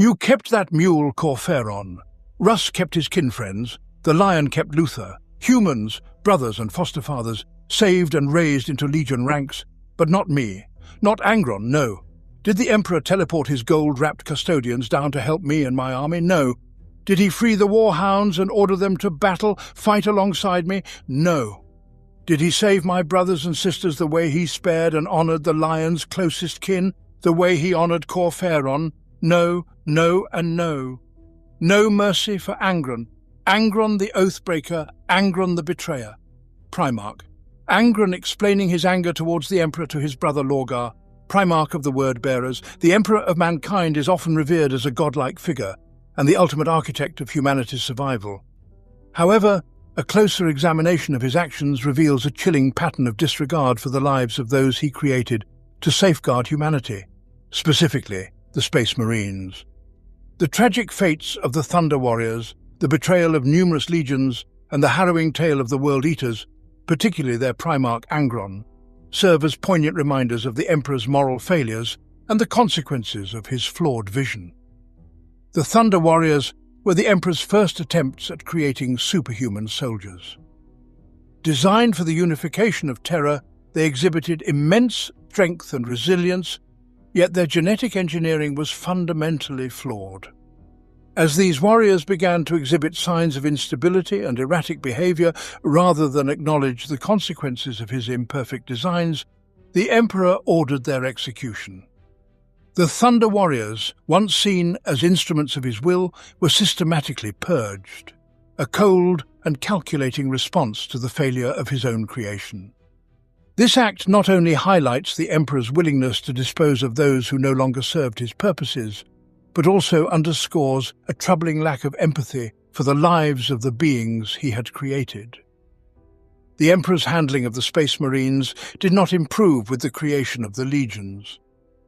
You kept that mule Corferon. Russ kept his kin-friends. The lion kept Luther. Humans, brothers and foster fathers, saved and raised into legion ranks. But not me. Not Angron, no. Did the Emperor teleport his gold-wrapped custodians down to help me and my army? No. Did he free the warhounds and order them to battle, fight alongside me? No. Did he save my brothers and sisters the way he spared and honoured the lion's closest kin, the way he honoured Corferon? No, no, and no. No mercy for Angron. Angron the Oathbreaker, Angron the Betrayer. Primarch. Angron explaining his anger towards the Emperor to his brother Lorgar. Primarch of the Word-Bearers, the Emperor of mankind is often revered as a godlike figure and the ultimate architect of humanity's survival. However, a closer examination of his actions reveals a chilling pattern of disregard for the lives of those he created to safeguard humanity, specifically the Space Marines. The tragic fates of the Thunder Warriors, the betrayal of numerous legions, and the harrowing tale of the World Eaters, particularly their Primarch Angron, serve as poignant reminders of the Emperor's moral failures and the consequences of his flawed vision. The Thunder Warriors were the Emperor's first attempts at creating superhuman soldiers. Designed for the unification of terror, they exhibited immense strength and resilience, yet their genetic engineering was fundamentally flawed. As these warriors began to exhibit signs of instability and erratic behavior rather than acknowledge the consequences of his imperfect designs, the Emperor ordered their execution. The Thunder Warriors, once seen as instruments of his will, were systematically purged, a cold and calculating response to the failure of his own creation. This act not only highlights the Emperor's willingness to dispose of those who no longer served his purposes, but also underscores a troubling lack of empathy for the lives of the beings he had created. The Emperor's handling of the Space Marines did not improve with the creation of the legions.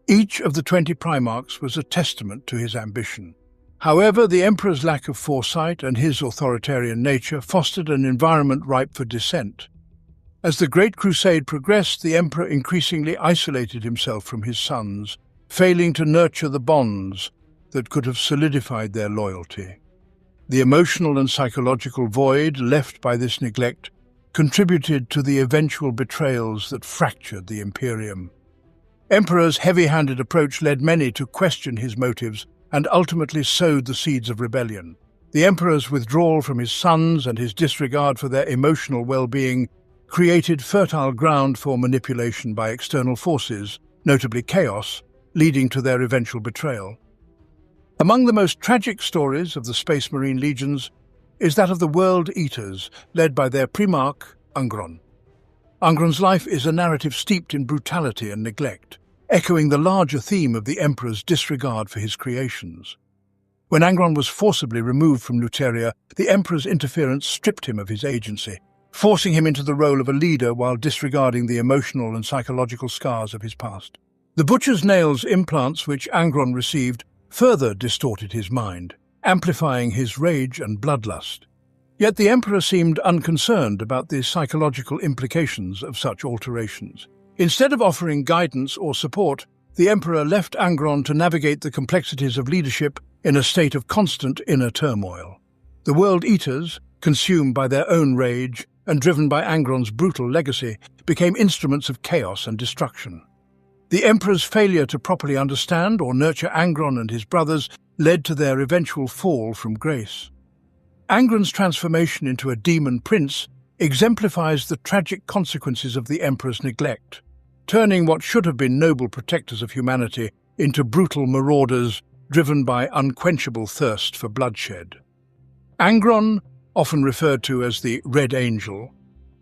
Each of the 20 Primarchs was a testament to his ambition. However, the Emperor's lack of foresight and his authoritarian nature fostered an environment ripe for dissent. As the Great Crusade progressed, the Emperor increasingly isolated himself from his sons, failing to nurture the bonds that could have solidified their loyalty. The emotional and psychological void left by this neglect contributed to the eventual betrayals that fractured the Imperium. Emperor's heavy-handed approach led many to question his motives and ultimately sowed the seeds of rebellion. The Emperor's withdrawal from his sons and his disregard for their emotional well-being created fertile ground for manipulation by external forces, notably chaos, leading to their eventual betrayal. Among the most tragic stories of the Space Marine legions is that of the World Eaters, led by their Primarch, Angron. Angron's life is a narrative steeped in brutality and neglect, echoing the larger theme of the Emperor's disregard for his creations. When Angron was forcibly removed from Luteria, the Emperor's interference stripped him of his agency, forcing him into the role of a leader while disregarding the emotional and psychological scars of his past. The butcher's nails implants which Angron received further distorted his mind, amplifying his rage and bloodlust. Yet the Emperor seemed unconcerned about the psychological implications of such alterations. Instead of offering guidance or support, the Emperor left Angron to navigate the complexities of leadership in a state of constant inner turmoil. The World Eaters, consumed by their own rage and driven by Angron's brutal legacy, became instruments of chaos and destruction. The Emperor's failure to properly understand or nurture Angron and his brothers led to their eventual fall from grace. Angron's transformation into a demon prince exemplifies the tragic consequences of the Emperor's neglect, turning what should have been noble protectors of humanity into brutal marauders driven by unquenchable thirst for bloodshed. Angron, often referred to as the Red Angel,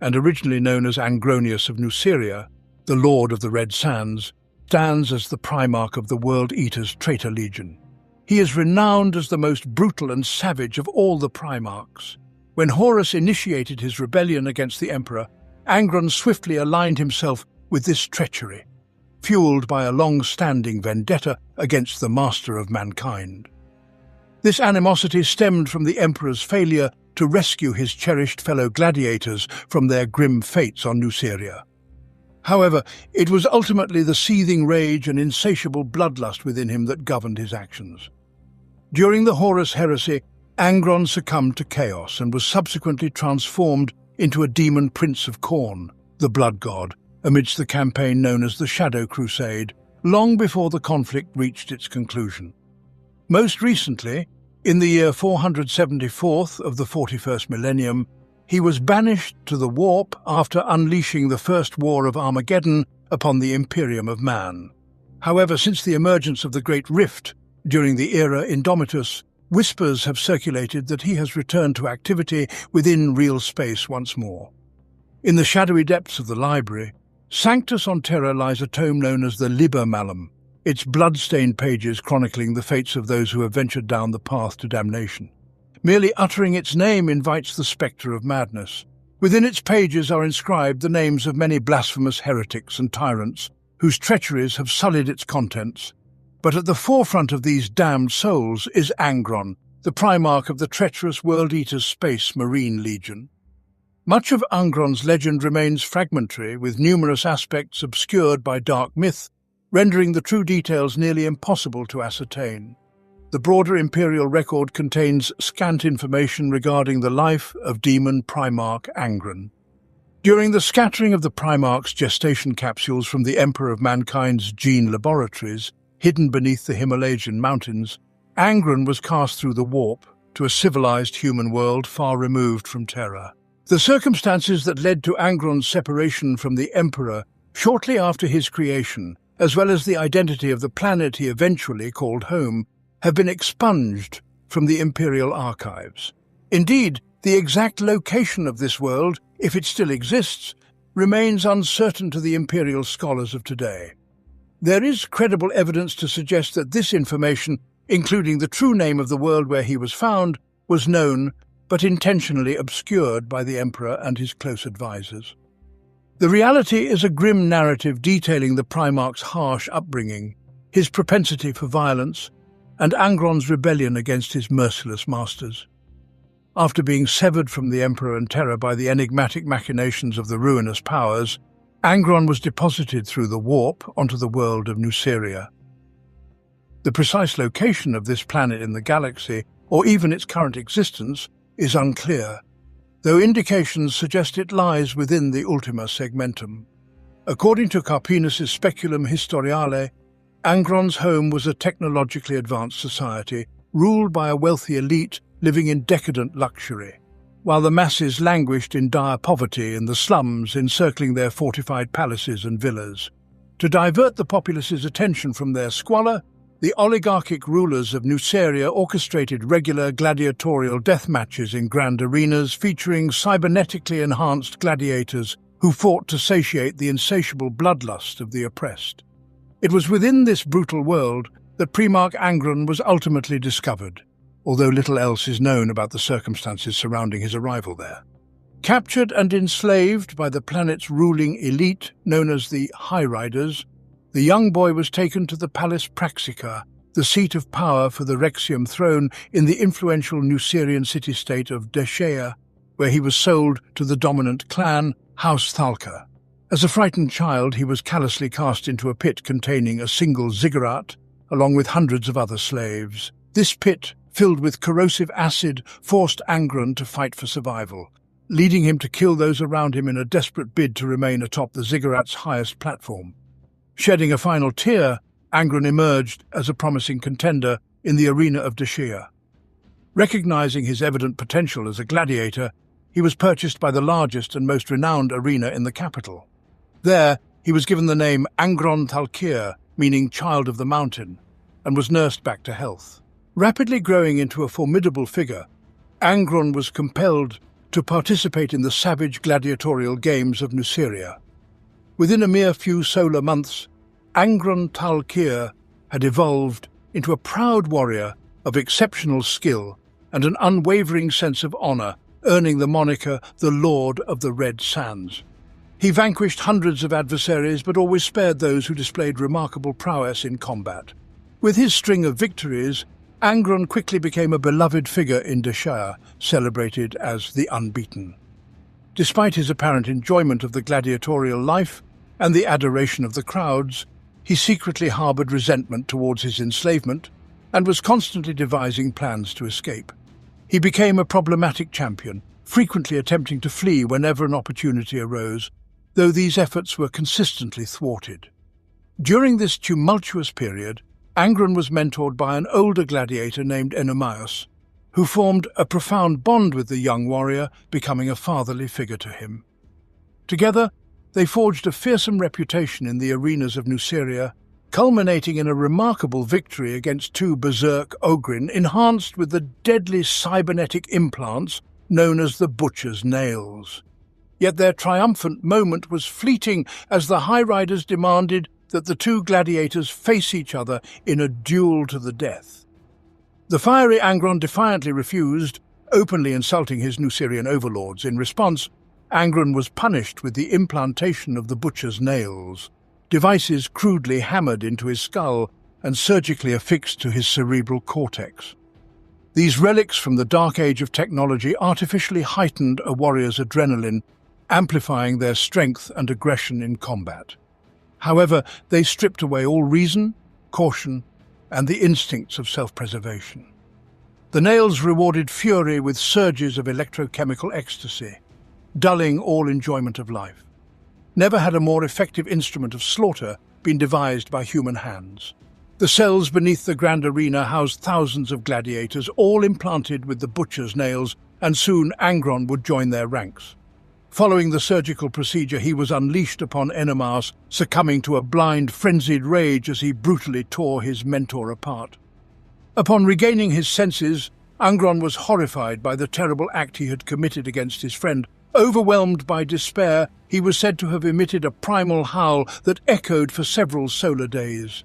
and originally known as Angronius of Nuceria, the Lord of the Red Sands, stands as the Primarch of the World Eaters' Traitor Legion. He is renowned as the most brutal and savage of all the Primarchs. When Horus initiated his rebellion against the Emperor, Angron swiftly aligned himself with this treachery, fueled by a long-standing vendetta against the master of mankind. This animosity stemmed from the Emperor's failure to rescue his cherished fellow gladiators from their grim fates on Nuceria. However, it was ultimately the seething rage and insatiable bloodlust within him that governed his actions. During the Horus heresy, Angron succumbed to chaos and was subsequently transformed into a demon prince of Khorne, the blood god, amidst the campaign known as the Shadow Crusade, long before the conflict reached its conclusion. Most recently, in the year 474 of the 41st millennium, he was banished to the Warp after unleashing the First War of Armageddon upon the Imperium of Man. However, since the emergence of the Great Rift during the era Indomitus, whispers have circulated that he has returned to activity within real space once more. In the shadowy depths of the library, Sanctus on Terra lies a tome known as the Liber Malum, its blood-stained pages chronicling the fates of those who have ventured down the path to damnation. Merely uttering its name invites the spectre of madness. Within its pages are inscribed the names of many blasphemous heretics and tyrants whose treacheries have sullied its contents. But at the forefront of these damned souls is Angron, the Primarch of the treacherous World Eaters Space Marine Legion. Much of Angron's legend remains fragmentary, with numerous aspects obscured by dark myth, rendering the true details nearly impossible to ascertain. The broader Imperial record contains scant information regarding the life of demon Primarch Angron. During the scattering of the Primarch's gestation capsules from the Emperor of Mankind's gene laboratories, hidden beneath the Himalayan mountains, Angron was cast through the Warp to a civilized human world far removed from Terra. The circumstances that led to Angron's separation from the Emperor shortly after his creation, as well as the identity of the planet he eventually called home, have been expunged from the Imperial archives. Indeed, the exact location of this world, if it still exists, remains uncertain to the Imperial scholars of today. There is credible evidence to suggest that this information, including the true name of the world where he was found, was known but intentionally obscured by the Emperor and his close advisors. The reality is a grim narrative detailing the Primarch's harsh upbringing, his propensity for violence, and Angron's rebellion against his merciless masters. After being severed from the Emperor and Terra by the enigmatic machinations of the ruinous powers, Angron was deposited through the Warp onto the world of Nuceria. The precise location of this planet in the galaxy, or even its current existence, is unclear, though indications suggest it lies within the Ultima Segmentum. According to Carpinus' Speculum Historiale, Angron's home was a technologically advanced society, ruled by a wealthy elite living in decadent luxury, while the masses languished in dire poverty in the slums encircling their fortified palaces and villas. To divert the populace's attention from their squalor, the oligarchic rulers of Nuceria orchestrated regular gladiatorial death matches in grand arenas featuring cybernetically enhanced gladiators who fought to satiate the insatiable bloodlust of the oppressed. It was within this brutal world that Primarch Angron was ultimately discovered, although little else is known about the circumstances surrounding his arrival there. Captured and enslaved by the planet's ruling elite, known as the High Riders, the young boy was taken to the Palace Praxica, the seat of power for the Rexium throne in the influential Nucerian city-state of Deshea, where he was sold to the dominant clan, House Thalka. As a frightened child, he was callously cast into a pit containing a single ziggurat, along with hundreds of other slaves. This pit, filled with corrosive acid, forced Angron to fight for survival, leading him to kill those around him in a desperate bid to remain atop the ziggurat's highest platform. Shedding a final tear, Angron emerged as a promising contender in the arena of Deshea. Recognizing his evident potential as a gladiator, he was purchased by the largest and most renowned arena in the capital. There, he was given the name Angron Thalkir, meaning Child of the Mountain, and was nursed back to health. Rapidly growing into a formidable figure, Angron was compelled to participate in the savage gladiatorial games of Nuceria. Within a mere few solar months, Angron Thalkir had evolved into a proud warrior of exceptional skill and an unwavering sense of honor, earning the moniker the Lord of the Red Sands. He vanquished hundreds of adversaries, but always spared those who displayed remarkable prowess in combat. With his string of victories, Angron quickly became a beloved figure in Deshea, celebrated as the Unbeaten. Despite his apparent enjoyment of the gladiatorial life and the adoration of the crowds, he secretly harbored resentment towards his enslavement, and was constantly devising plans to escape. He became a problematic champion, frequently attempting to flee whenever an opportunity arose, though these efforts were consistently thwarted. During this tumultuous period, Angron was mentored by an older gladiator named Enemius, who formed a profound bond with the young warrior, becoming a fatherly figure to him. Together, they forged a fearsome reputation in the arenas of Nuceria, culminating in a remarkable victory against two berserk Ogryn, enhanced with the deadly cybernetic implants known as the Butcher's Nails. Yet their triumphant moment was fleeting as the High Riders demanded that the two gladiators face each other in a duel to the death. The fiery Angron defiantly refused, openly insulting his Nucerian overlords. In response, Angron was punished with the implantation of the Butcher's Nails, devices crudely hammered into his skull and surgically affixed to his cerebral cortex. These relics from the dark age of technology artificially heightened a warrior's adrenaline, amplifying their strength and aggression in combat. However, they stripped away all reason, caution, and the instincts of self-preservation. The nails rewarded fury with surges of electrochemical ecstasy, dulling all enjoyment of life. Never had a more effective instrument of slaughter been devised by human hands. The cells beneath the grand arena housed thousands of gladiators, all implanted with the Butcher's Nails, and soon Angron would join their ranks. Following the surgical procedure, he was unleashed upon Enemius, succumbing to a blind, frenzied rage as he brutally tore his mentor apart. Upon regaining his senses, Angron was horrified by the terrible act he had committed against his friend. Overwhelmed by despair, he was said to have emitted a primal howl that echoed for several solar days.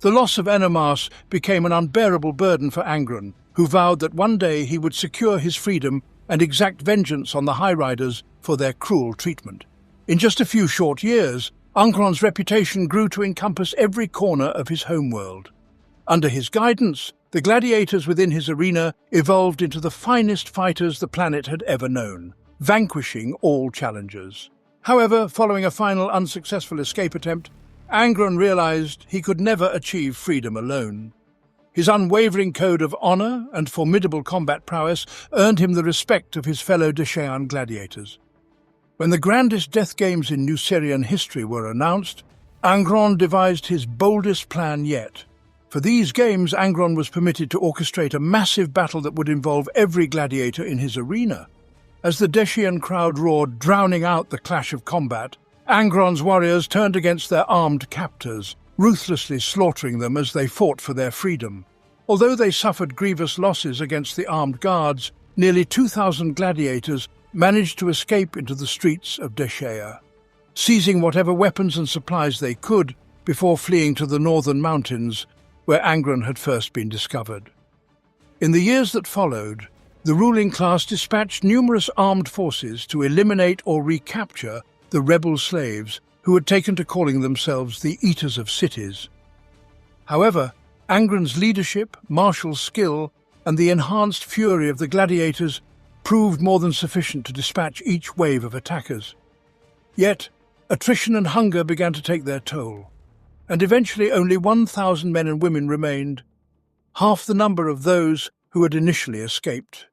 The loss of Enemius became an unbearable burden for Angron, who vowed that one day he would secure his freedom and exact vengeance on the High Riders for their cruel treatment. In just a few short years, Angron's reputation grew to encompass every corner of his homeworld. Under his guidance, the gladiators within his arena evolved into the finest fighters the planet had ever known, vanquishing all challengers. However, following a final unsuccessful escape attempt, Angron realized he could never achieve freedom alone. His unwavering code of honor and formidable combat prowess earned him the respect of his fellow Deshaean gladiators. When the grandest death games in Nucerian history were announced, Angron devised his boldest plan yet. For these games, Angron was permitted to orchestrate a massive battle that would involve every gladiator in his arena. As the Deshaean crowd roared, drowning out the clash of combat, Angron's warriors turned against their armed captors, ruthlessly slaughtering them as they fought for their freedom. Although they suffered grievous losses against the armed guards, nearly 2,000 gladiators managed to escape into the streets of Deshaea, seizing whatever weapons and supplies they could before fleeing to the northern mountains where Angron had first been discovered. In the years that followed, the ruling class dispatched numerous armed forces to eliminate or recapture the rebel slaves who had taken to calling themselves the Eaters of Cities. However, Angron's leadership, martial skill, and the enhanced fury of the gladiators proved more than sufficient to dispatch each wave of attackers. Yet, attrition and hunger began to take their toll, and eventually only 1,000 men and women remained, half the number of those who had initially escaped.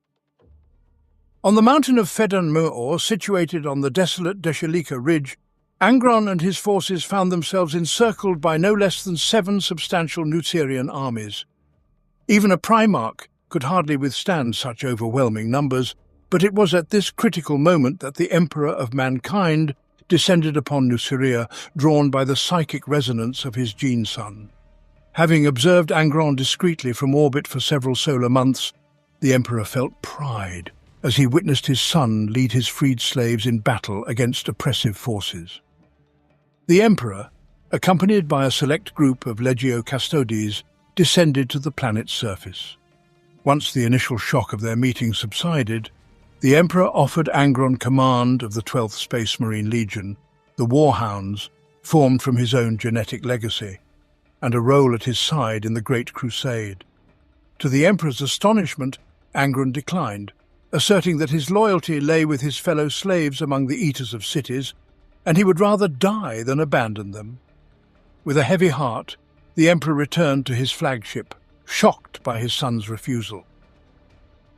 On the mountain of Fedan Muor, situated on the desolate Deshalika Ridge, Angron and his forces found themselves encircled by no less than 7 substantial Nucerian armies. Even a Primarch could hardly withstand such overwhelming numbers, but it was at this critical moment that the Emperor of Mankind descended upon Nuceria, drawn by the psychic resonance of his gene-son. Having observed Angron discreetly from orbit for several solar months, the Emperor felt pride as he witnessed his son lead his freed slaves in battle against oppressive forces. The Emperor, accompanied by a select group of Legio Custodes, descended to the planet's surface. Once the initial shock of their meeting subsided, the Emperor offered Angron command of the 12th Space Marine Legion, the Warhounds, formed from his own genetic legacy, and a role at his side in the Great Crusade. To the Emperor's astonishment, Angron declined, asserting that his loyalty lay with his fellow slaves among the Eaters of Cities, and he would rather die than abandon them. With a heavy heart, the Emperor returned to his flagship, shocked by his son's refusal.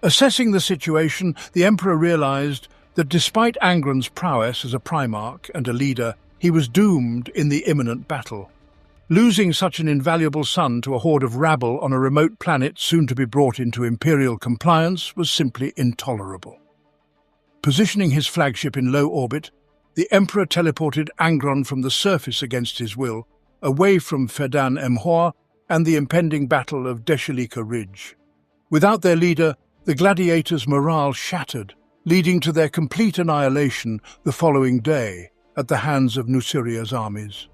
Assessing the situation, the Emperor realized that despite Angron's prowess as a Primarch and a leader, he was doomed in the imminent battle. Losing such an invaluable son to a horde of rabble on a remote planet soon to be brought into Imperial compliance was simply intolerable. Positioning his flagship in low orbit, the Emperor teleported Angron from the surface against his will, away from Fedan Emhor and the impending battle of Deshalika Ridge. Without their leader, the gladiators' morale shattered, leading to their complete annihilation the following day at the hands of Nuceria's armies.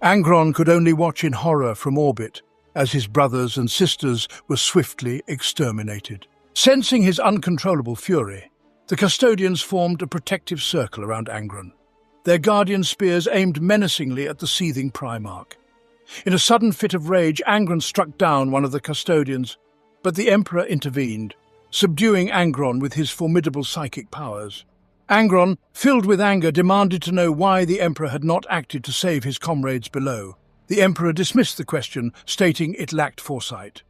Angron could only watch in horror from orbit as his brothers and sisters were swiftly exterminated. Sensing his uncontrollable fury, the custodians formed a protective circle around Angron. Their guardian spears aimed menacingly at the seething Primarch. In a sudden fit of rage, Angron struck down one of the custodians, but the Emperor intervened, subduing Angron with his formidable psychic powers. Angron, filled with anger, demanded to know why the Emperor had not acted to save his comrades below. The Emperor dismissed the question, stating it lacked foresight.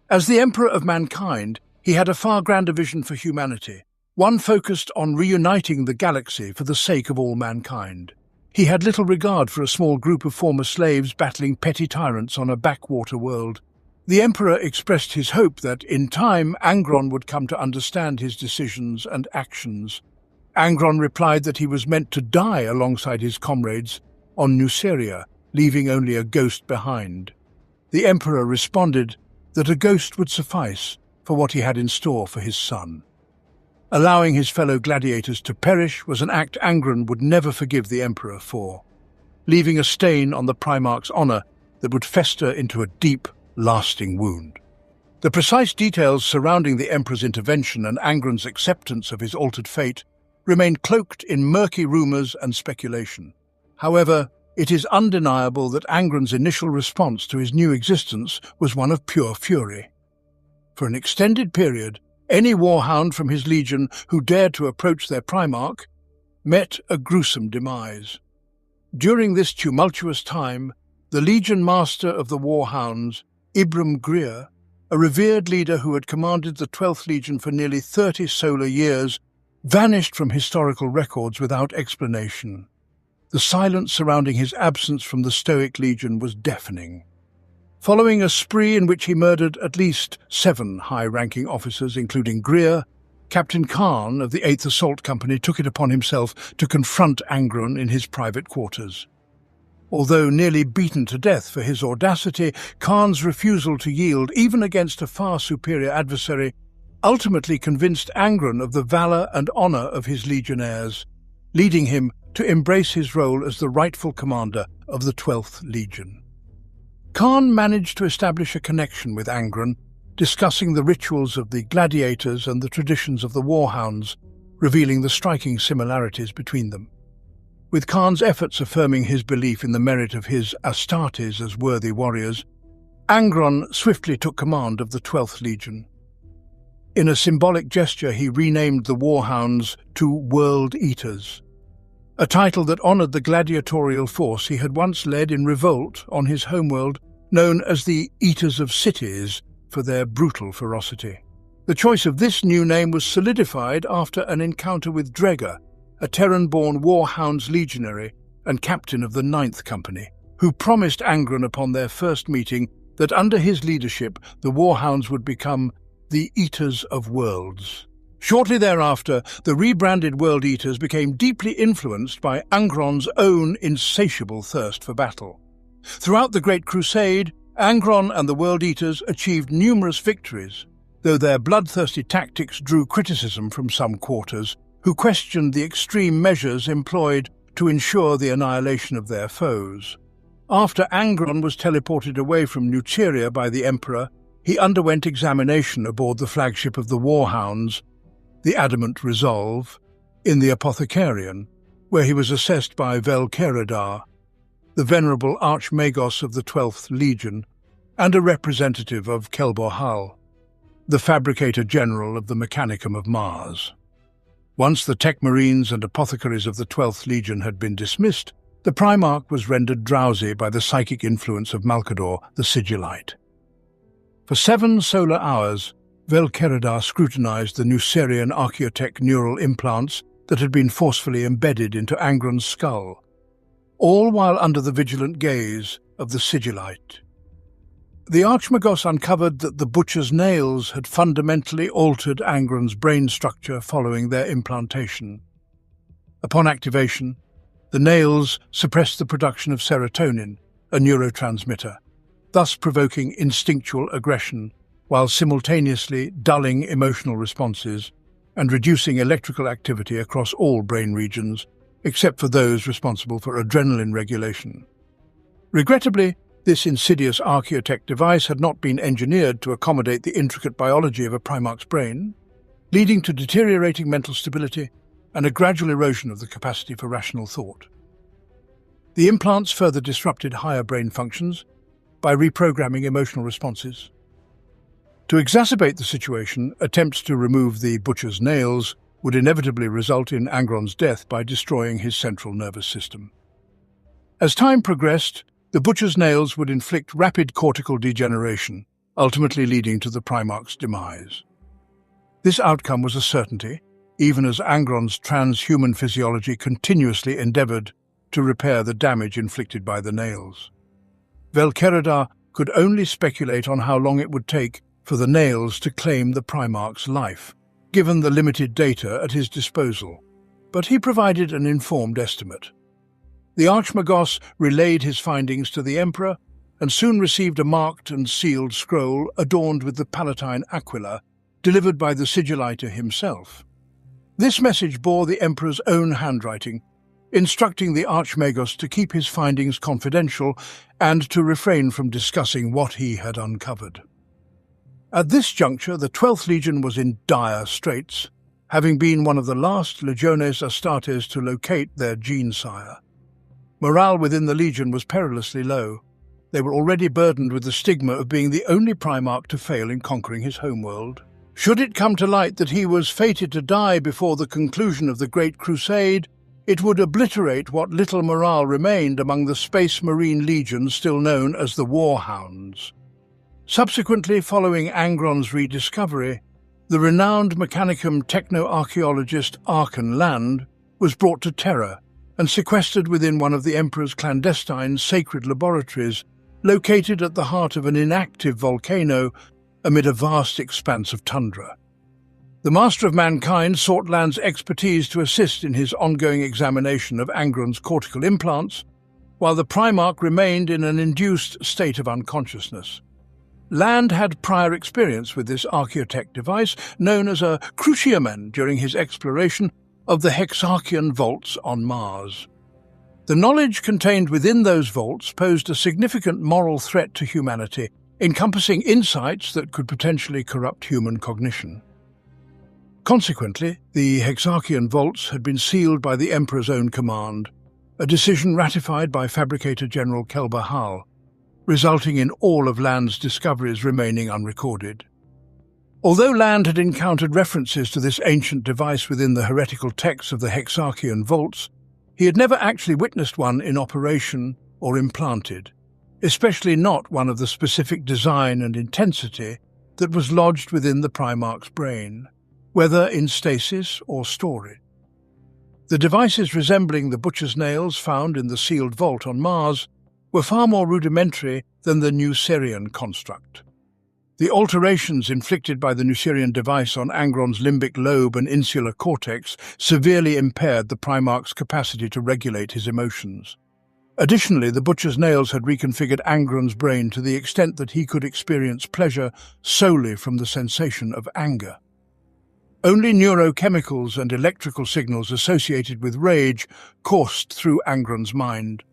As the Emperor of mankind, he had a far grander vision for humanity, one focused on reuniting the galaxy for the sake of all mankind. He had little regard for a small group of former slaves battling petty tyrants on a backwater world. The Emperor expressed his hope that, in time, Angron would come to understand his decisions and actions. Angron replied that he was meant to die alongside his comrades on Nuceria, leaving only a ghost behind. The Emperor responded that a ghost would suffice for what he had in store for his son. Allowing his fellow gladiators to perish was an act Angron would never forgive the Emperor for, leaving a stain on the Primarch's honor that would fester into a deep, lasting wound. The precise details surrounding the Emperor's intervention and Angron's acceptance of his altered fate remained cloaked in murky rumors and speculation. However, it is undeniable that Angron's initial response to his new existence was one of pure fury. For an extended period, any warhound from his legion who dared to approach their Primarch met a gruesome demise. During this tumultuous time, the Legion Master of the Warhounds, Ibram Greer, a revered leader who had commanded the 12th Legion for nearly 30 solar years, vanished from historical records without explanation. The silence surrounding his absence from the Stoic Legion was deafening. Following a spree in which he murdered at least 7 high-ranking officers, including Greer, Captain Khan of the 8th Assault Company took it upon himself to confront Angron in his private quarters. Although nearly beaten to death for his audacity, Khan's refusal to yield, even against a far superior adversary, ultimately convinced Angron of the valor and honor of his legionnaires, leading him to embrace his role as the rightful commander of the 12th Legion. Khan managed to establish a connection with Angron, discussing the rituals of the gladiators and the traditions of the warhounds, revealing the striking similarities between them. With Khan's efforts affirming his belief in the merit of his Astartes as worthy warriors, Angron swiftly took command of the 12th Legion. In a symbolic gesture, he renamed the Warhounds to World Eaters, a title that honored the gladiatorial force he had once led in revolt on his homeworld, known as the Eaters of Cities for their brutal ferocity. The choice of this new name was solidified after an encounter with Dreger, a Terran-born Warhounds legionary and captain of the 9th Company, who promised Angron upon their first meeting that under his leadership the Warhounds would become the Eaters of Worlds. Shortly thereafter, the rebranded World Eaters became deeply influenced by Angron's own insatiable thirst for battle. Throughout the Great Crusade, Angron and the World Eaters achieved numerous victories, though their bloodthirsty tactics drew criticism from some quarters, who questioned the extreme measures employed to ensure the annihilation of their foes. After Angron was teleported away from Nuceria by the Emperor, he underwent examination aboard the flagship of the Warhounds, the Adamant Resolve, in the Apothecarion, where he was assessed by Velkeradar, the venerable Archmagos of the 12th Legion, and a representative of Kelborhal, the Fabricator General of the Mechanicum of Mars. Once the Tech Marines and apothecaries of the 12th Legion had been dismissed, the Primarch was rendered drowsy by the psychic influence of Malkador the Sigillite. For 7 solar hours, Velkeridar scrutinized the Nucerian Archaeotech neural implants that had been forcefully embedded into Angron's skull, all while under the vigilant gaze of the Sigillite. The Archmagos uncovered that the butcher's nails had fundamentally altered Angron's brain structure following their implantation. Upon activation, the nails suppressed the production of serotonin, a neurotransmitter, thus provoking instinctual aggression, while simultaneously dulling emotional responses and reducing electrical activity across all brain regions, except for those responsible for adrenaline regulation. Regrettably, this insidious Archaeotech device had not been engineered to accommodate the intricate biology of a Primarch's brain, leading to deteriorating mental stability and a gradual erosion of the capacity for rational thought. The implants further disrupted higher brain functions by reprogramming emotional responses. To exacerbate the situation, attempts to remove the butcher's nails would inevitably result in Angron's death by destroying his central nervous system. As time progressed, the butcher's nails would inflict rapid cortical degeneration, ultimately leading to the Primarch's demise. This outcome was a certainty, even as Angron's transhuman physiology continuously endeavored to repair the damage inflicted by the nails. Velkeridar could only speculate on how long it would take for the nails to claim the Primarch's life, given the limited data at his disposal, but he provided an informed estimate. The Archmagos relayed his findings to the Emperor and soon received a marked and sealed scroll adorned with the Palatine Aquila, delivered by the Sigillite himself. This message bore the Emperor's own handwriting, instructing the Archmagos to keep his findings confidential and to refrain from discussing what he had uncovered. At this juncture, the 12th Legion was in dire straits, having been one of the last Legiones Astartes to locate their gene-sire. Morale within the Legion was perilously low. They were already burdened with the stigma of being the only Primarch to fail in conquering his homeworld. Should it come to light that he was fated to die before the conclusion of the Great Crusade, it would obliterate what little morale remained among the Space Marine Legions still known as the Warhounds. Subsequently, following Angron's rediscovery, the renowned Mechanicum techno-archaeologist Archon Land was brought to Terra and sequestered within one of the Emperor's clandestine sacred laboratories, located at the heart of an inactive volcano amid a vast expanse of tundra. The Master of Mankind sought Land's expertise to assist in his ongoing examination of Angron's cortical implants, while the Primarch remained in an induced state of unconsciousness. Land had prior experience with this Archaeotech device, known as a cruciamen, during his exploration of the Hexarchian vaults on Mars. The knowledge contained within those vaults posed a significant moral threat to humanity, encompassing insights that could potentially corrupt human cognition. Consequently, the Hexarchian vaults had been sealed by the Emperor's own command, a decision ratified by Fabricator General Kelbahal, resulting in all of Land's discoveries remaining unrecorded. Although Land had encountered references to this ancient device within the heretical texts of the Hexarchian vaults, he had never actually witnessed one in operation or implanted, especially not one of the specific design and intensity that was lodged within the Primarch's brain, whether in stasis or storage. The devices resembling the butcher's nails found in the sealed vault on Mars were far more rudimentary than the Nucerian construct. The alterations inflicted by the Nucerian device on Angron's limbic lobe and insular cortex severely impaired the Primarch's capacity to regulate his emotions. Additionally, the butcher's nails had reconfigured Angron's brain to the extent that he could experience pleasure solely from the sensation of anger. Only neurochemicals and electrical signals associated with rage coursed through Angron's mind,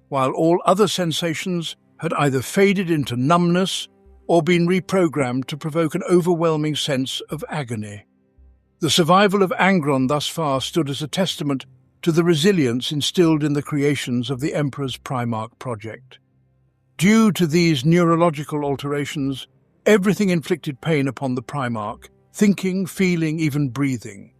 while all other sensations had either faded into numbness or been reprogrammed to provoke an overwhelming sense of agony. The survival of Angron thus far stood as a testament to the resilience instilled in the creations of the Emperor's Primarch project. Due to these neurological alterations, everything inflicted pain upon the Primarch, thinking, feeling, even breathing.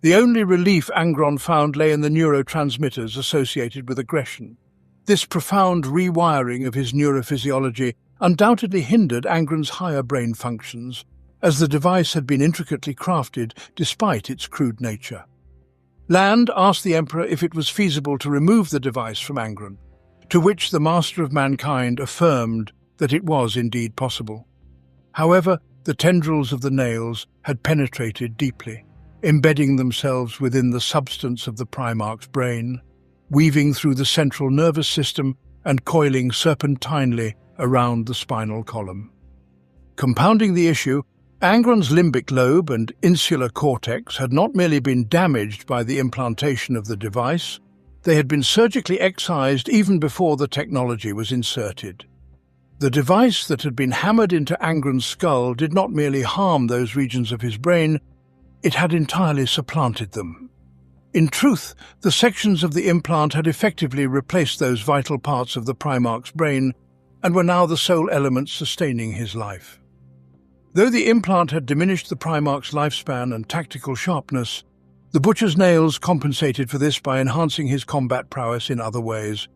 The only relief Angron found lay in the neurotransmitters associated with aggression. This profound rewiring of his neurophysiology undoubtedly hindered Angron's higher brain functions, as the device had been intricately crafted despite its crude nature. Land asked the Emperor if it was feasible to remove the device from Angron, to which the Master of Mankind affirmed that it was indeed possible. However, the tendrils of the nails had penetrated deeply, embedding themselves within the substance of the Primarch's brain, weaving through the central nervous system and coiling serpentinely around the spinal column. Compounding the issue, Angron's limbic lobe and insular cortex had not merely been damaged by the implantation of the device, they had been surgically excised even before the technology was inserted. The device that had been hammered into Angron's skull did not merely harm those regions of his brain, it had entirely supplanted them. In truth, the sections of the implant had effectively replaced those vital parts of the Primarch's brain and were now the sole elements sustaining his life. Though the implant had diminished the Primarch's lifespan and tactical sharpness, the Butcher's nails compensated for this by enhancing his combat prowess in other ways.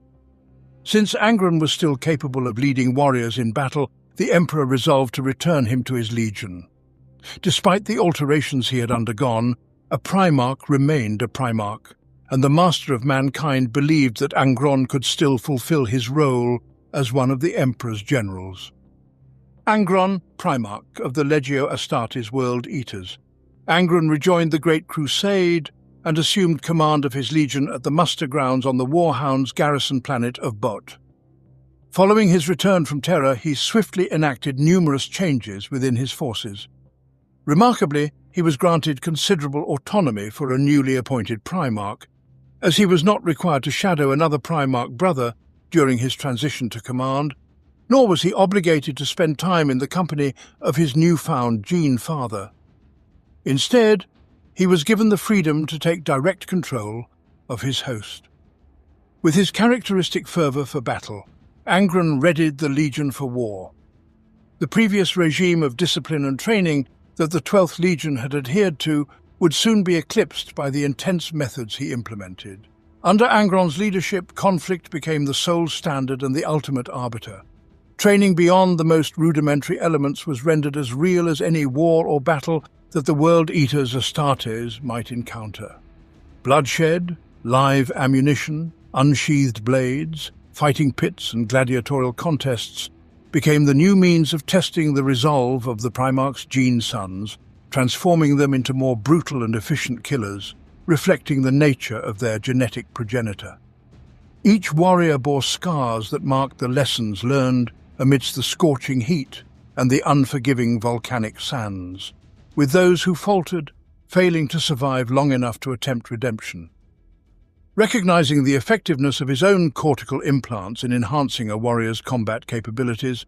Since Angron was still capable of leading warriors in battle, the Emperor resolved to return him to his legion. Despite the alterations he had undergone, a Primarch remained a Primarch, and the Master of Mankind believed that Angron could still fulfill his role as one of the Emperor's generals. Angron, Primarch of the Legio Astartes World Eaters. Angron rejoined the Great Crusade and assumed command of his legion at the muster grounds on the Warhound's garrison planet of Bot. Following his return from Terra, he swiftly enacted numerous changes within his forces. Remarkably, he was granted considerable autonomy for a newly appointed Primarch, as he was not required to shadow another Primarch brother during his transition to command, nor was he obligated to spend time in the company of his newfound Gene Father. Instead, he was given the freedom to take direct control of his host. With his characteristic fervour for battle, Angron readied the Legion for war. The previous regime of discipline and training that the 12th Legion had adhered to would soon be eclipsed by the intense methods he implemented. Under Angron's leadership, conflict became the sole standard and the ultimate arbiter. Training beyond the most rudimentary elements was rendered as real as any war or battle that the World Eaters Astartes might encounter. Bloodshed, live ammunition, unsheathed blades, fighting pits and gladiatorial contests became the new means of testing the resolve of the Primarch's gene sons, transforming them into more brutal and efficient killers, reflecting the nature of their genetic progenitor. Each warrior bore scars that marked the lessons learned amidst the scorching heat and the unforgiving volcanic sands, with those who faltered, failing to survive long enough to attempt redemption. Recognizing the effectiveness of his own cortical implants in enhancing a warrior's combat capabilities,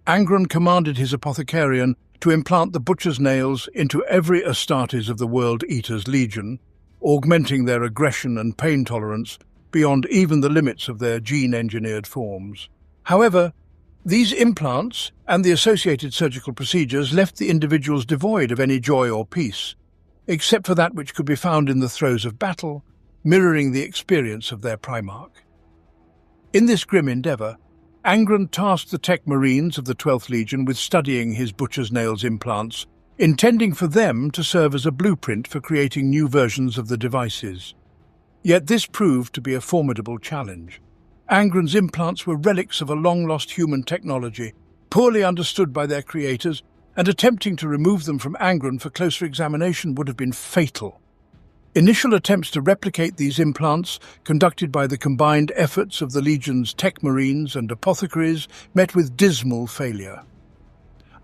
Angron commanded his apothecarian to implant the Butcher's nails into every Astartes of the World Eaters Legion, augmenting their aggression and pain tolerance beyond even the limits of their gene-engineered forms. However, these implants and the associated surgical procedures left the individuals devoid of any joy or peace, except for that which could be found in the throes of battle, mirroring the experience of their Primarch. In this grim endeavour, Angron tasked the tech marines of the 12th Legion with studying his Butcher's Nails implants, intending for them to serve as a blueprint for creating new versions of the devices. Yet this proved to be a formidable challenge. Angron's implants were relics of a long-lost human technology, poorly understood by their creators, and attempting to remove them from Angron for closer examination would have been fatal. Initial attempts to replicate these implants, conducted by the combined efforts of the Legion's tech marines and apothecaries, met with dismal failure.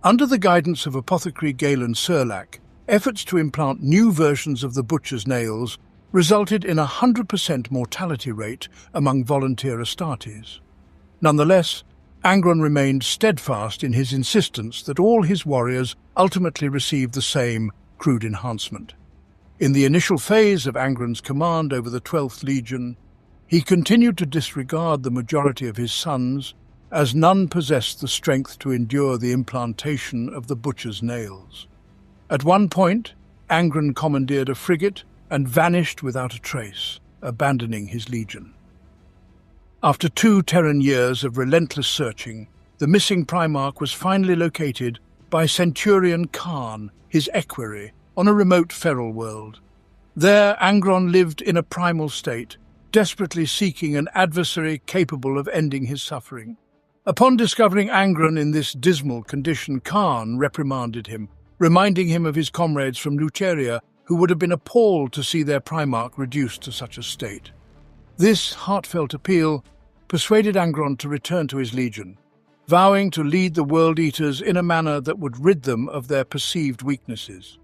Under the guidance of Apothecary Galen Serlac, efforts to implant new versions of the Butcher's Nails resulted in a 100% mortality rate among volunteer Astartes. Nonetheless, Angron remained steadfast in his insistence that all his warriors ultimately receive the same crude enhancement. In the initial phase of Angron's command over the 12th Legion, he continued to disregard the majority of his sons, as none possessed the strength to endure the implantation of the Butcher's Nails. At one point, Angron commandeered a frigate and vanished without a trace, abandoning his legion. After 2 Terran years of relentless searching, the missing Primarch was finally located by Centurion Khan, his equerry, on a remote feral world. There, Angron lived in a primal state, desperately seeking an adversary capable of ending his suffering. Upon discovering Angron in this dismal condition, Khan reprimanded him, reminding him of his comrades from Luceria, who would have been appalled to see their Primarch reduced to such a state. This heartfelt appeal persuaded Angron to return to his legion, vowing to lead the World Eaters in a manner that would rid them of their perceived weaknesses.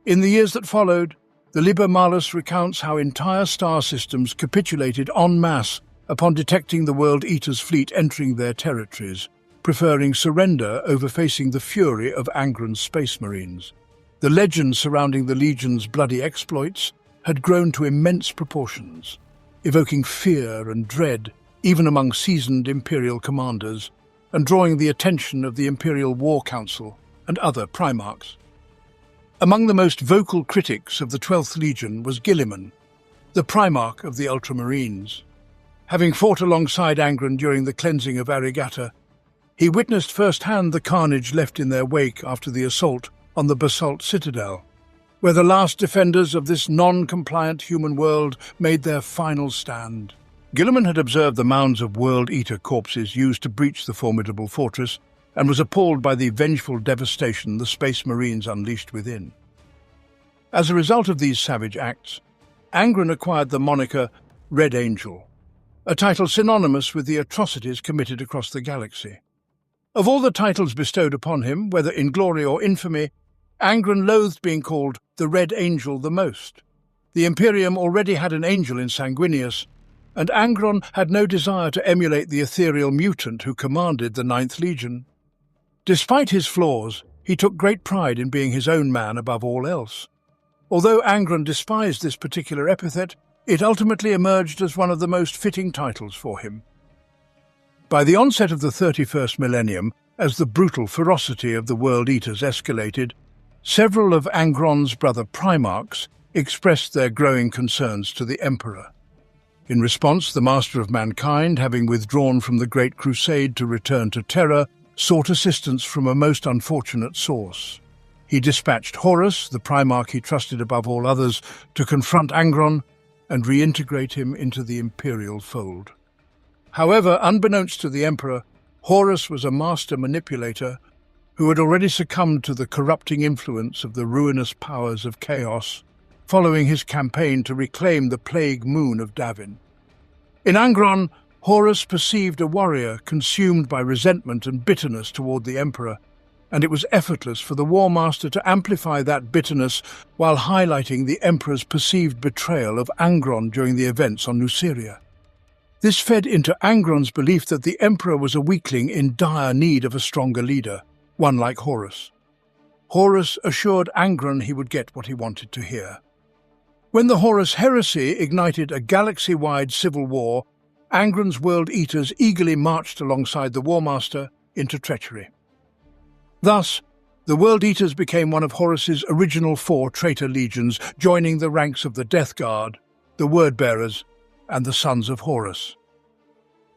In the years that followed, the Liber Malus recounts how entire star systems capitulated en masse upon detecting the World Eaters' fleet entering their territories, preferring surrender over facing the fury of Angron's space marines. The legends surrounding the Legion's bloody exploits had grown to immense proportions, evoking fear and dread even among seasoned Imperial commanders, and drawing the attention of the Imperial War Council and other Primarchs. Among the most vocal critics of the 12th Legion was Guilliman, the Primarch of the Ultramarines. Having fought alongside Angron during the cleansing of Arigata, he witnessed firsthand the carnage left in their wake after the assault on the Basalt Citadel, where the last defenders of this non-compliant human world made their final stand. Guilliman had observed the mounds of World Eater corpses used to breach the formidable fortress, and was appalled by the vengeful devastation the Space Marines unleashed within. As a result of these savage acts, Angron acquired the moniker Red Angel, a title synonymous with the atrocities committed across the galaxy. Of all the titles bestowed upon him, whether in glory or infamy, Angron loathed being called the Red Angel the most. The Imperium already had an angel in Sanguinius, and Angron had no desire to emulate the ethereal mutant who commanded the 9th Legion. Despite his flaws, he took great pride in being his own man above all else. Although Angron despised this particular epithet, it ultimately emerged as one of the most fitting titles for him. By the onset of the 31st millennium, as the brutal ferocity of the World Eaters escalated, several of Angron's brother Primarchs expressed their growing concerns to the Emperor. In response, the Master of Mankind, having withdrawn from the Great Crusade to return to Terra, sought assistance from a most unfortunate source. He dispatched Horus, the Primarch he trusted above all others, to confront Angron and reintegrate him into the Imperial fold. However, unbeknownst to the Emperor, Horus was a master manipulator who had already succumbed to the corrupting influence of the ruinous powers of chaos, following his campaign to reclaim the plague moon of Davin. In Angron, Horus perceived a warrior consumed by resentment and bitterness toward the Emperor, and it was effortless for the War Master to amplify that bitterness while highlighting the Emperor's perceived betrayal of Angron during the events on Luceria. This fed into Angron's belief that the Emperor was a weakling in dire need of a stronger leader, one like Horus. Horus assured Angron he would get what he wanted to hear. When the Horus heresy ignited a galaxy-wide civil war, Angron's World Eaters eagerly marched alongside the War Master into treachery. Thus, the World Eaters became one of Horus's original 4 traitor legions, joining the ranks of the Death Guard, the Word-Bearers, and the Sons of Horus.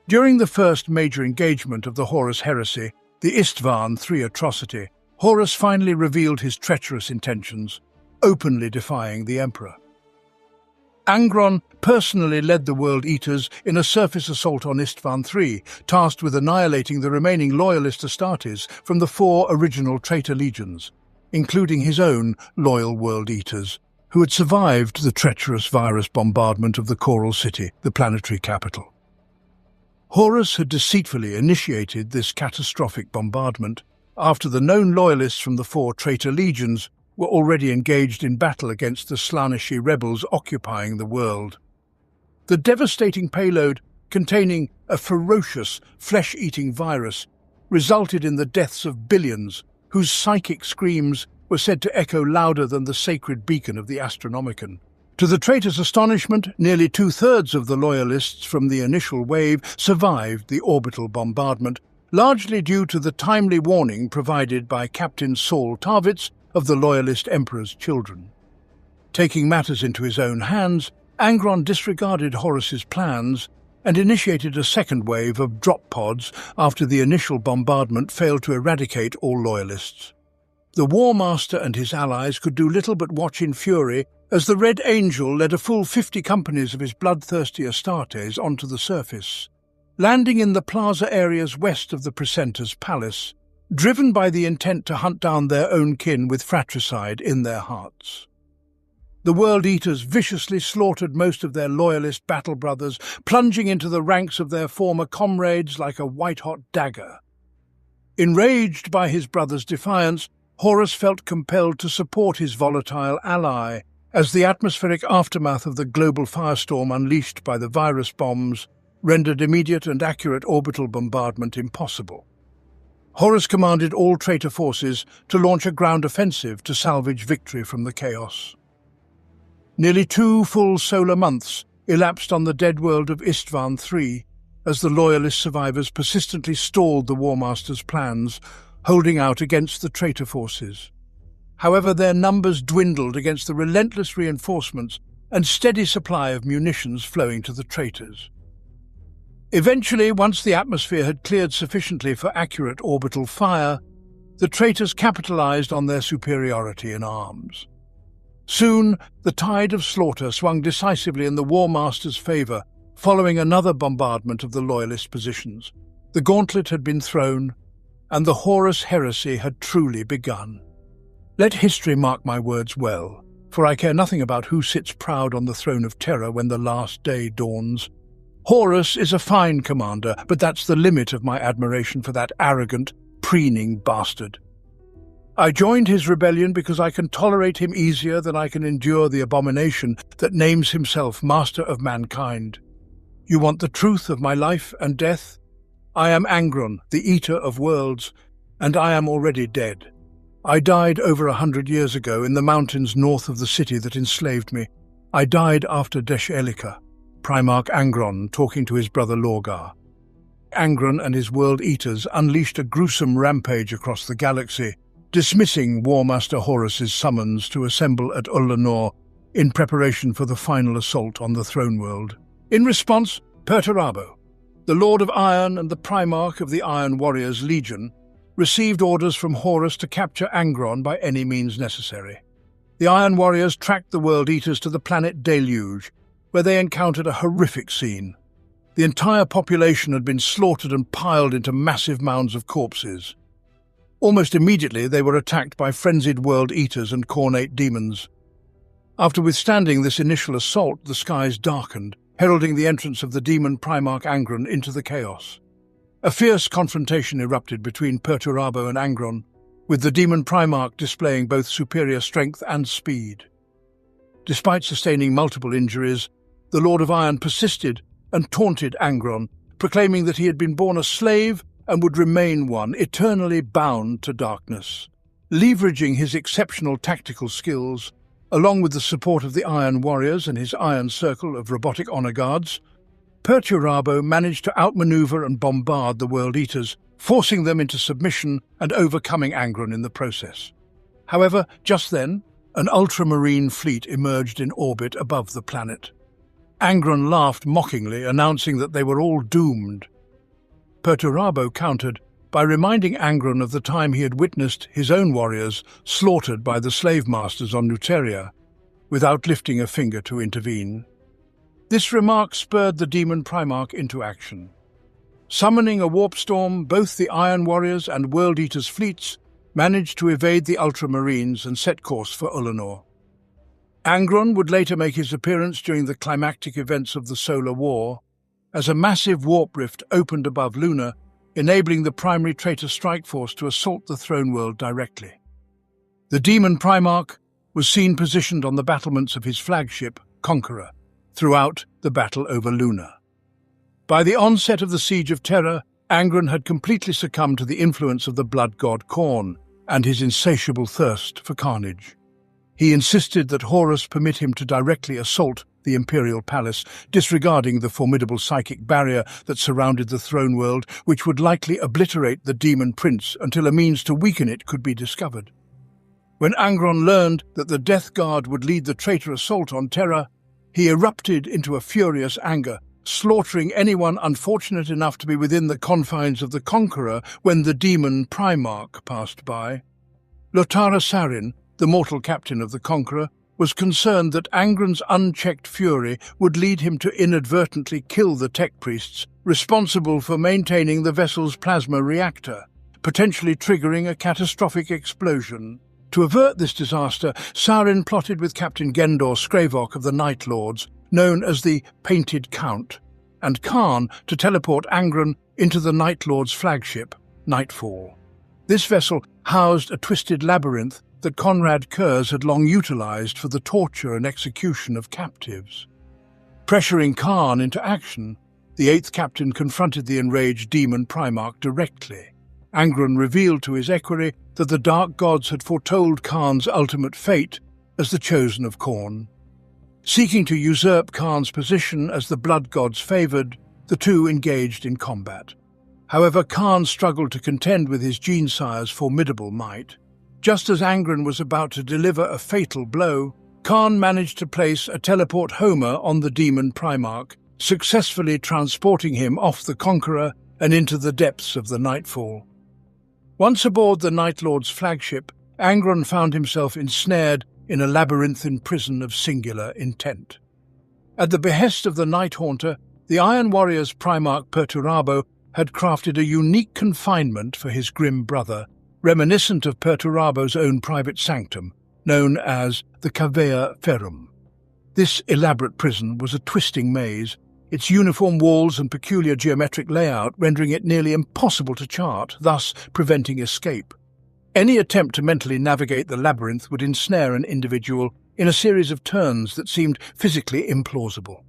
During the first major engagement of the Horus heresy, the Istvan III atrocity, Horus finally revealed his treacherous intentions, openly defying the Emperor. Angron personally led the World Eaters in a surface assault on Istvan III, tasked with annihilating the remaining loyalist Astartes from the 4 original traitor legions, including his own loyal World Eaters, who had survived the treacherous virus bombardment of the Choral City, the planetary capital. Horus had deceitfully initiated this catastrophic bombardment after the known loyalists from the 4 traitor legions were already engaged in battle against the Slaaneshi rebels occupying the world. The devastating payload, containing a ferocious, flesh-eating virus, resulted in the deaths of billions, whose psychic screams were said to echo louder than the sacred beacon of the Astronomicon. To the traitors' astonishment, nearly 2/3 of the loyalists from the initial wave survived the orbital bombardment, largely due to the timely warning provided by Captain Saul Tarvitz of the Loyalist Emperor's children. Taking matters into his own hands, Angron disregarded Horus's plans and initiated a second wave of drop pods after the initial bombardment failed to eradicate all loyalists. The War Master and his allies could do little but watch in fury as the Red Angel led a full 50 companies of his bloodthirsty Astartes onto the surface, landing in the plaza areas west of the Precentor's palace, driven by the intent to hunt down their own kin with fratricide in their hearts. The World Eaters viciously slaughtered most of their loyalist battle brothers, plunging into the ranks of their former comrades like a white-hot dagger. Enraged by his brother's defiance, Horus felt compelled to support his volatile ally, as the atmospheric aftermath of the global firestorm unleashed by the virus bombs rendered immediate and accurate orbital bombardment impossible. Horus commanded all traitor forces to launch a ground offensive to salvage victory from the chaos. Nearly 2 full solar months elapsed on the dead world of Istvan III as the loyalist survivors persistently stalled the War Master's plans, holding out against the traitor forces. However, their numbers dwindled against the relentless reinforcements and steady supply of munitions flowing to the traitors. Eventually, once the atmosphere had cleared sufficiently for accurate orbital fire, the traitors capitalized on their superiority in arms. Soon, the tide of slaughter swung decisively in the War Master's favor, following another bombardment of the loyalist positions. The gauntlet had been thrown, and the Horus heresy had truly begun. Let history mark my words well, for I care nothing about who sits proud on the throne of terror when the last day dawns. Horus is a fine commander, but that's the limit of my admiration for that arrogant, preening bastard. I joined his rebellion because I can tolerate him easier than I can endure the abomination that names himself master of mankind. You want the truth of my life and death? I am Angron, the Eater of Worlds, and I am already dead. I died over 100 years ago in the mountains north of the city that enslaved me. I died after Deshelika, Primarch Angron talking to his brother Lorgar. Angron and his World Eaters unleashed a gruesome rampage across the galaxy, dismissing War Master Horus's summons to assemble at Ullanor in preparation for the final assault on the throne world. In response, Perturabo, the Lord of Iron and the Primarch of the Iron Warriors Legion, received orders from Horus to capture Angron by any means necessary. The Iron Warriors tracked the World Eaters to the planet Deluge, where they encountered a horrific scene. The entire population had been slaughtered and piled into massive mounds of corpses. Almost immediately, they were attacked by frenzied World Eaters and Cornate demons. After withstanding this initial assault, the skies darkened, heralding the entrance of the demon Primarch Angron into the chaos. A fierce confrontation erupted between Perturabo and Angron, with the demon Primarch displaying both superior strength and speed. Despite sustaining multiple injuries, the Lord of Iron persisted and taunted Angron, proclaiming that he had been born a slave and would remain one, eternally bound to darkness. Leveraging his exceptional tactical skills, along with the support of the Iron Warriors and his Iron Circle of robotic honor guards, Perturabo managed to outmaneuver and bombard the World Eaters, forcing them into submission and overcoming Angron in the process. However, just then, an ultramarine fleet emerged in orbit above the planet. Angron laughed mockingly, announcing that they were all doomed. Perturabo countered by reminding Angron of the time he had witnessed his own warriors slaughtered by the slave masters on Nuteria, without lifting a finger to intervene. This remark spurred the demon Primarch into action. Summoning a warp storm, both the Iron Warriors and World Eaters' fleets managed to evade the Ultramarines and set course for Ullanor. Angron would later make his appearance during the climactic events of the Solar War, as a massive warp rift opened above Luna, enabling the primary traitor strike force to assault the throne world directly. The demon Primarch was seen positioned on the battlements of his flagship, Conqueror, throughout the battle over Luna. By the onset of the Siege of Terror, Angron had completely succumbed to the influence of the blood god Khorne and his insatiable thirst for carnage. He insisted that Horus permit him to directly assault the Imperial Palace, disregarding the formidable psychic barrier that surrounded the throne world, which would likely obliterate the demon prince until a means to weaken it could be discovered. When Angron learned that the Death Guard would lead the traitor assault on Terra, he erupted into a furious anger, slaughtering anyone unfortunate enough to be within the confines of the Conqueror when the demon Primarch passed by. Lotara Sarin, the mortal captain of the Conqueror, was concerned that Angron's unchecked fury would lead him to inadvertently kill the tech priests responsible for maintaining the vessel's plasma reactor, potentially triggering a catastrophic explosion. To avert this disaster, Sarin plotted with Captain Gendor Skravok of the Night Lords, known as the Painted Count, and Khan to teleport Angron into the Night Lord's flagship, Nightfall. This vessel housed a twisted labyrinth that Conrad Kurz had long utilized for the torture and execution of captives. Pressuring Khan into action, the eighth captain confronted the enraged demon Primarch directly. Angron revealed to his equerry that the dark gods had foretold Khan's ultimate fate as the Chosen of Khorne. Seeking to usurp Khan's position as the blood gods favored, the two engaged in combat. However, Khan struggled to contend with his genesire's formidable might. Just as Angron was about to deliver a fatal blow, Khan managed to place a teleport Homer on the demon Primarch, successfully transporting him off the Conqueror and into the depths of the Nightfall. Once aboard the Night Lord's flagship, Angron found himself ensnared in a labyrinthine prison of singular intent. At the behest of the Night Haunter, the Iron Warrior's Primarch Perturabo had crafted a unique confinement for his grim brother, reminiscent of Perturabo's own private sanctum, known as the Cavea Ferrum. This elaborate prison was a twisting maze, its uniform walls and peculiar geometric layout rendering it nearly impossible to chart, thus preventing escape. Any attempt to mentally navigate the labyrinth would ensnare an individual in a series of turns that seemed physically implausible.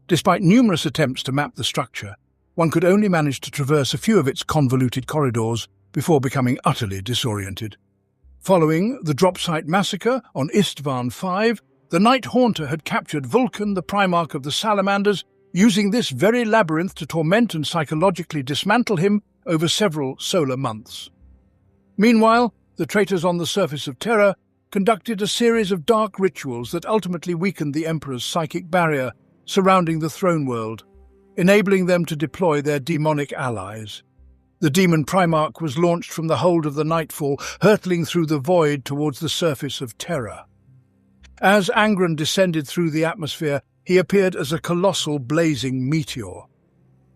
Despite numerous attempts to map the structure, one could only manage to traverse a few of its convoluted corridors before becoming utterly disoriented. Following the Dropsite massacre on Istvan V, the Night Haunter had captured Vulcan, the Primarch of the Salamanders, using this very labyrinth to torment and psychologically dismantle him over several solar months. Meanwhile, the traitors on the surface of Terra conducted a series of dark rituals that ultimately weakened the Emperor's psychic barrier surrounding the throne world, enabling them to deploy their demonic allies. The demon Primarch was launched from the hold of the Nightfall, hurtling through the void towards the surface of Terra. As Angron descended through the atmosphere, he appeared as a colossal blazing meteor.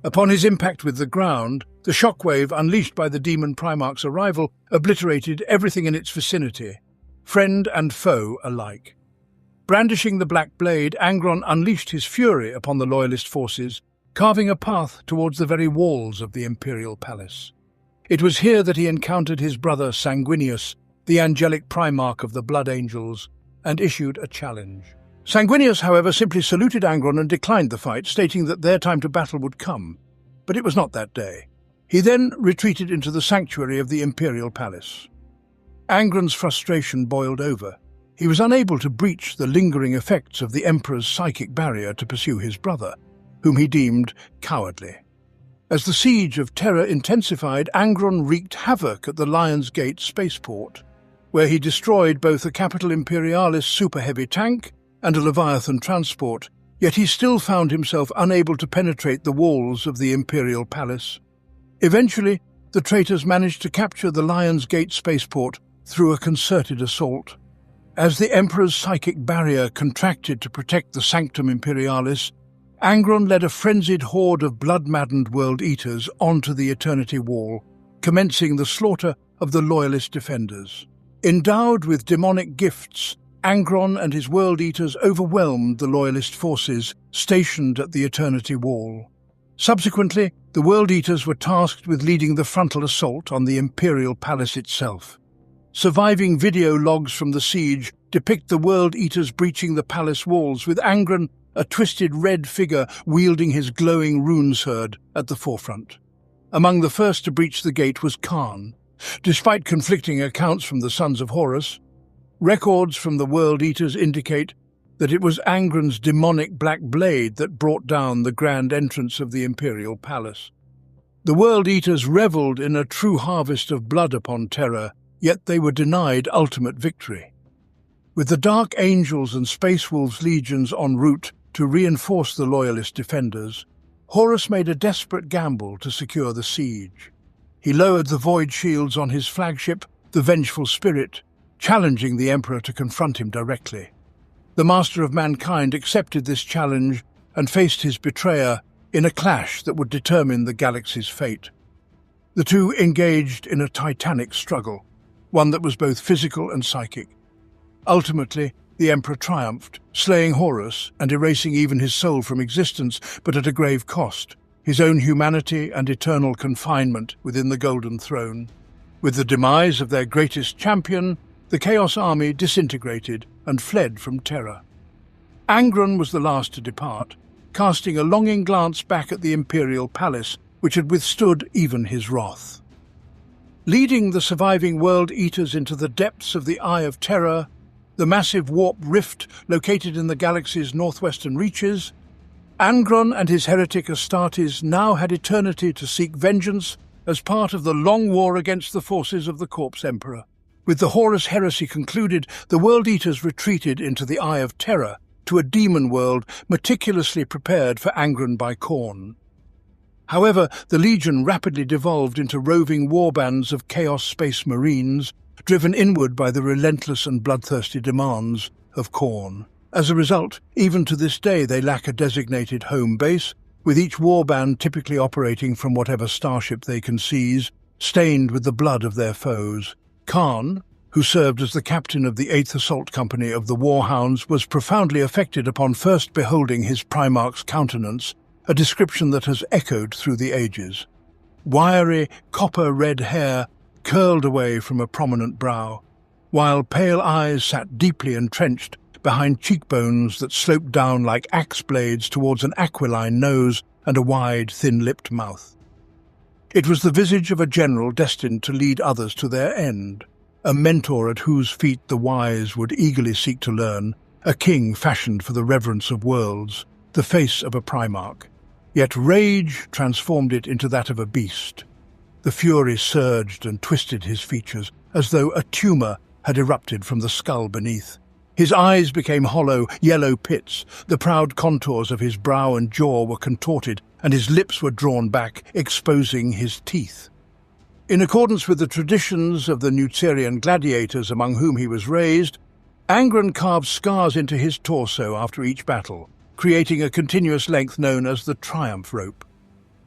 Upon his impact with the ground, the shockwave unleashed by the demon Primarch's arrival obliterated everything in its vicinity, friend and foe alike. Brandishing the black blade, Angron unleashed his fury upon the Loyalist forces, carving a path towards the very walls of the Imperial Palace. It was here that he encountered his brother Sanguinius, the angelic Primarch of the Blood Angels, and issued a challenge. Sanguinius, however, simply saluted Angron and declined the fight, stating that their time to battle would come. But it was not that day. He then retreated into the sanctuary of the Imperial Palace. Angron's frustration boiled over. He was unable to breach the lingering effects of the Emperor's psychic barrier to pursue his brother, whom he deemed cowardly. As the siege of Terra intensified, Angron wreaked havoc at the Lion's Gate spaceport, where he destroyed both a Capital Imperialis super-heavy tank and a Leviathan transport, yet he still found himself unable to penetrate the walls of the Imperial Palace. Eventually, the traitors managed to capture the Lion's Gate spaceport through a concerted assault. As the Emperor's psychic barrier contracted to protect the Sanctum Imperialis, Angron led a frenzied horde of blood-maddened World Eaters onto the Eternity Wall, commencing the slaughter of the Loyalist defenders. Endowed with demonic gifts, Angron and his World Eaters overwhelmed the Loyalist forces stationed at the Eternity Wall. Subsequently, the World Eaters were tasked with leading the frontal assault on the Imperial Palace itself. Surviving video logs from the siege depict the World Eaters breaching the palace walls, with Angron, a twisted red figure wielding his glowing rune sword, at the forefront. Among the first to breach the gate was Khan. Despite conflicting accounts from the Sons of Horus, records from the World Eaters indicate that it was Angron's demonic black blade that brought down the grand entrance of the Imperial Palace. The World Eaters revelled in a true harvest of blood upon Terra, yet they were denied ultimate victory. With the Dark Angels and Space Wolves legions en route to reinforce the Loyalist defenders, Horus made a desperate gamble to secure the siege. He lowered the void shields on his flagship, the Vengeful Spirit, challenging the Emperor to confront him directly. The Master of Mankind accepted this challenge and faced his betrayer in a clash that would determine the galaxy's fate. The two engaged in a titanic struggle, one that was both physical and psychic. Ultimately, the Emperor triumphed, slaying Horus and erasing even his soul from existence, but at a grave cost, his own humanity and eternal confinement within the Golden Throne. With the demise of their greatest champion, the Chaos Army disintegrated and fled from Terra. Angron was the last to depart, casting a longing glance back at the Imperial Palace, which had withstood even his wrath. Leading the surviving World Eaters into the depths of the Eye of Terror, the massive warp rift located in the galaxy's northwestern reaches, Angron and his heretic Astartes now had eternity to seek vengeance as part of the long war against the forces of the Corpse Emperor. With the Horus heresy concluded, the World Eaters retreated into the Eye of Terror, to a demon world meticulously prepared for Angron by Khorne. However, the Legion rapidly devolved into roving warbands of Chaos Space Marines, driven inward by the relentless and bloodthirsty demands of Khorne. As a result, even to this day they lack a designated home base, with each warband typically operating from whatever starship they can seize, stained with the blood of their foes. Khan, who served as the captain of the 8th Assault Company of the Warhounds, was profoundly affected upon first beholding his Primarch's countenance, a description that has echoed through the ages. Wiry, copper-red hair curled away from a prominent brow, while pale eyes sat deeply entrenched behind cheekbones that sloped down like axe blades towards an aquiline nose and a wide, thin-lipped mouth. It was the visage of a general destined to lead others to their end, a mentor at whose feet the wise would eagerly seek to learn, a king fashioned for the reverence of worlds, the face of a Primarch. Yet rage transformed it into that of a beast. The fury surged and twisted his features, as though a tumor had erupted from the skull beneath. His eyes became hollow, yellow pits, the proud contours of his brow and jaw were contorted, and his lips were drawn back, exposing his teeth. In accordance with the traditions of the Nucerian gladiators among whom he was raised, Angron carved scars into his torso after each battle, creating a continuous length known as the Triumph Rope.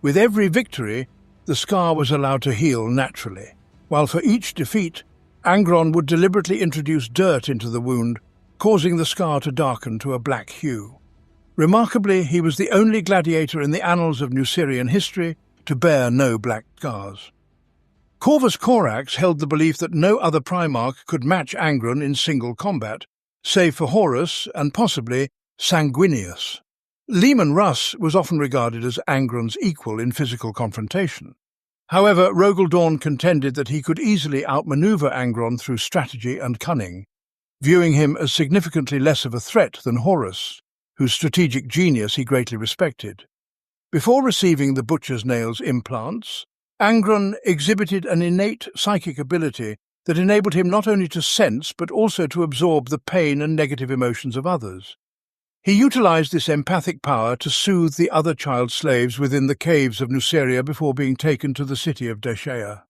With every victory, the scar was allowed to heal naturally, while for each defeat, Angron would deliberately introduce dirt into the wound, causing the scar to darken to a black hue. Remarkably, he was the only gladiator in the annals of Nucerian history to bear no black scars. Corvus Corax held the belief that no other Primarch could match Angron in single combat, save for Horus and possibly Sanguinius. Leman Russ was often regarded as Angron's equal in physical confrontation. However, Rogel Dawn contended that he could easily outmaneuver Angron through strategy and cunning, viewing him as significantly less of a threat than Horus, whose strategic genius he greatly respected. Before receiving the Butcher's Nails implants, Angron exhibited an innate psychic ability that enabled him not only to sense but also to absorb the pain and negative emotions of others. He utilized this empathic power to soothe the other child slaves within the caves of Nuceria before being taken to the city of Deshea.